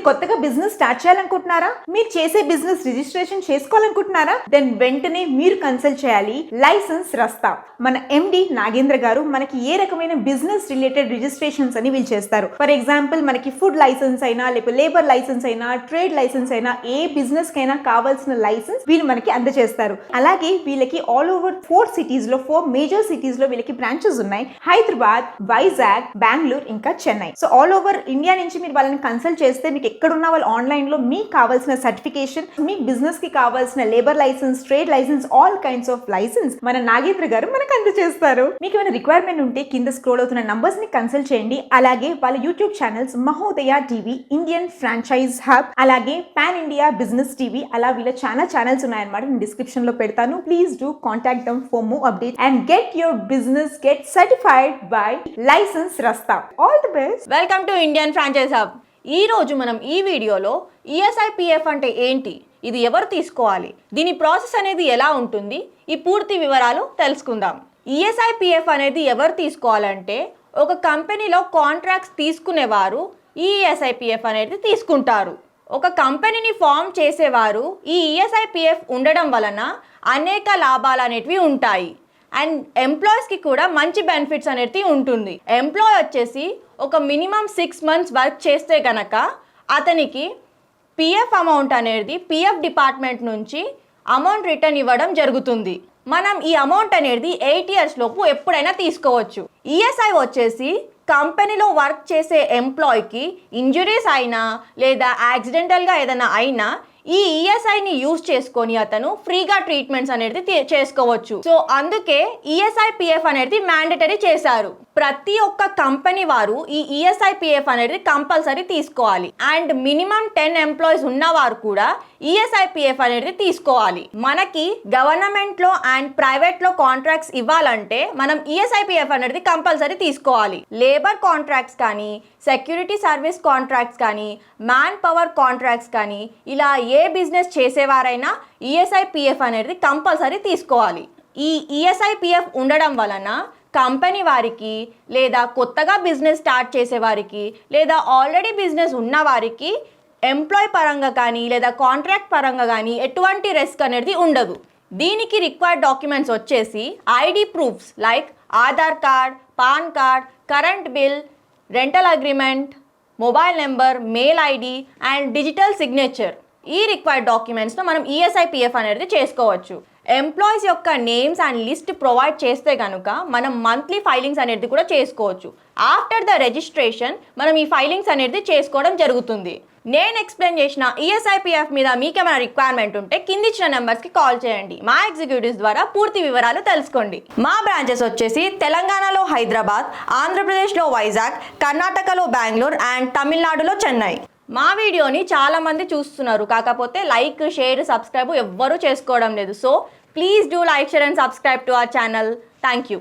మీరు కొత్తగా business start చేయాలనుకుంటున్నారా? మీరు చేసే బిజినెస్ రిజిస్ట్రేషన్ చేసుకోవాలనుకుంటున్నారా? దెన్ వెంటనే మీరు కన్సల్ట్ చేయాలి లైసెన్స్ రస్తా. మన ఎండి నాగేంద్ర గారు మనకి ఏ రకమైన బిజినెస్ రిలేటెడ్ రిజిస్ట్రేషన్స్ అని వీళ్ళు చేస్తారు. ఫర్ ఎగ్జాంపుల్ మనకి ఫుడ్ లైసెన్స్ అయినా, లేకపోతే లేబర్ లైసెన్స్ అయినా, ట్రేడ్ లైసెన్స్ అయినా, ఏ బిజినెస్ కైనా కావాల్సిన లైసెన్స్ వీళ్ళు మనకి అందజేస్తారు. అలాగే వీళ్ళకి ఆల్ ఓవర్ 4 మేజర్ సిటీస్ లో వీళ్ళకి బ్రాంచెస్ ఉన్నాయి. హైదరాబాద్, వైజాగ్, బెంగళూరు, ఇంకా Chennai. So all over India నుంచి మీరు వాళ్ళని కన్సల్ట్ చేస్తే మీకు ఎక్కడున్నా వాళ్ళు ఆన్లైన్ లో మీకు కావాల్సిన సర్టిఫికేషన్, మీ బిజినెస్ కి కావాల్సిన labour licence, trade licence, all kinds of licence మన నాగేంద్ర గారు మనకు అందజేస్తారు. మీకు ఏమైనా రిక్వైర్మెంట్ ఉంటే కింద స్క్రోల్ అవుతున్న నంబర్స్ ని కన్సల్ట్ చేయండి. అలాగే వాళ్ళ YouTube channels Mahodaya TV, Indian franchise hub, అలాగే పాన్ ఇండియా బిజినెస్ టీవీ, అలా వీళ్ళ చాలా ఛానల్స్ ఉన్నాయన్నమాట. నేను డిస్క్రిప్షన్ లో పెడతాను. Please do contact them for more update and get your business get certified by licence Rasta. All the best. Welcome to Indian franchise hub. ఈ రోజు మనం ఈ వీడియోలో ఈఎస్ఐపిఎఫ్ అంటే ఏంటి, ఇది ఎవరు తీసుకోవాలి, దీని ప్రాసెస్ అనేది ఎలా ఉంటుంది, ఈ పూర్తి వివరాలు తెలుసుకుందాం. ఈఎస్ఐపిఎఫ్ అనేది ఎవరు తీసుకోవాలంటే ఒక కంపెనీలో కాంట్రాక్ట్స్ తీసుకునేవారు ఈ ఈఎస్ఐపిఎఫ్ అనేది తీసుకుంటారు. ఒక కంపెనీని ఫామ్ చేసేవారు ఈ ఈఎస్ఐపిఎఫ్ ఉండడం వలన అనేక లాభాలు అనేటివి ఉంటాయి. అండ్ ఎంప్లాయీస్కి కూడా మంచి బెనిఫిట్స్ అనేది ఉంటుంది. ఎంప్లాయీ వచ్చేసి ఒక మినిమం 6 months వర్క్ చేస్తే కనుక అతనికి పిఎఫ్ అమౌంట్ అనేది పిఎఫ్ డిపార్ట్మెంట్ నుంచి అమౌంట్ రిటర్న్ ఇవ్వడం జరుగుతుంది. మనం ఈ అమౌంట్ అనేది 8 years లోపు ఎప్పుడైనా తీసుకోవచ్చు. ఈఎస్ఐ వచ్చేసి కంపెనీలో వర్క్ చేసే ఎంప్లాయీకి ఇంజురీస్ అయినా లేదా యాక్సిడెంటల్గా ఏదైనా అయినా ఈ ఈఎస్ఐని యూజ్ చేసుకొని అతను ఫ్రీగా ట్రీట్మెంట్స్ అనేది చేసుకోవచ్చు. సో అందుకే ఈఎస్ఐపిఎఫ్ అనేది మ్యాండేటరీ చేశారు. ప్రతి ఒక్క కంపెనీ వారు ఈ ఈఎస్ఐపిఎఫ్ అనేది కంపల్సరీ తీసుకోవాలి. అండ్ మినిమం 10 employees ఉన్నవారు కూడా ఈఎస్ఐపిఎఫ్ అనేది తీసుకోవాలి. మనకి గవర్నమెంట్ లో అండ్ ప్రైవేట్ లో కాంట్రాక్ట్స్ ఇవ్వాలంటే మనం ఈఎస్ఐపిఎఫ్ అనేది కంపల్సరీ తీసుకోవాలి. లేబర్ కాంట్రాక్ట్స్ కానీ, సెక్యూరిటీ సర్వీస్ కాంట్రాక్ట్స్ కానీ, మ్యాన్ పవర్ కాంట్రాక్ట్స్ కానీ, ఇలా ఏ బిజినెస్ చేసేవారైనా ఈఎస్ఐపిఎఫ్ అనేది కంపల్సరీ తీసుకోవాలి. ఈ ఈఎస్ఐపిఎఫ్ ఉండడం వలన కంపెనీ వారికి లేదా కొత్తగా బిజినెస్ స్టార్ట్ చేసే వారికి లేదా ఆల్రెడీ బిజినెస్ ఉన్న వారికి ఎంప్లాయ్ పరంగా కానీ లేదా కాంట్రాక్ట్ పరంగా కానీ ఎటువంటి రిస్క్ అనేది ఉండదు. దీనికి రిక్వైర్డ్ డాక్యుమెంట్స్ వచ్చేసి ID proofs like Aadhaar card, pan card, current bill, rental agreement, mobile number, mail ID and digital signature. ఈ రిక్వైర్డ్ డాక్యుమెంట్స్ను మనం ఈఎస్ఐపిఎఫ్ అనేది చేసుకోవచ్చు. ఎంప్లాయీస్ యొక్క నేమ్స్ అండ్ లిస్ట్ ప్రొవైడ్ చేస్తే కనుక మనం మంత్లీ ఫైలింగ్స్ అనేది కూడా చేసుకోవచ్చు. ఆఫ్టర్ ద రిజిస్ట్రేషన్ మనం ఈ ఫైలింగ్స్ అనేది చేసుకోవడం జరుగుతుంది. నేను ఎక్స్ప్లెయిన్ చేసిన ఈఎస్ఐపిఎఫ్ మీద మీకేమైనా రిక్వైర్మెంట్ ఉంటే కింది ఇచ్చిన నెంబర్స్కి కాల్ చేయండి. మా ఎగ్జిక్యూటివ్స్ ద్వారా పూర్తి వివరాలు తెలుసుకోండి. మా బ్రాంచెస్ వచ్చేసి తెలంగాణలో హైదరాబాద్, ఆంధ్రప్రదేశ్లో వైజాగ్, కర్ణాటకలో బెంగళూరు అండ్ తమిళనాడులో చెన్నై. మా వీడియోని చాలామంది చూస్తున్నారు, కాకపోతే లైక్, షేర్, సబ్స్క్రైబ్ ఎవ్వరూ చేసుకోవడం లేదు. So please do like, share and subscribe to our channel. Thank you.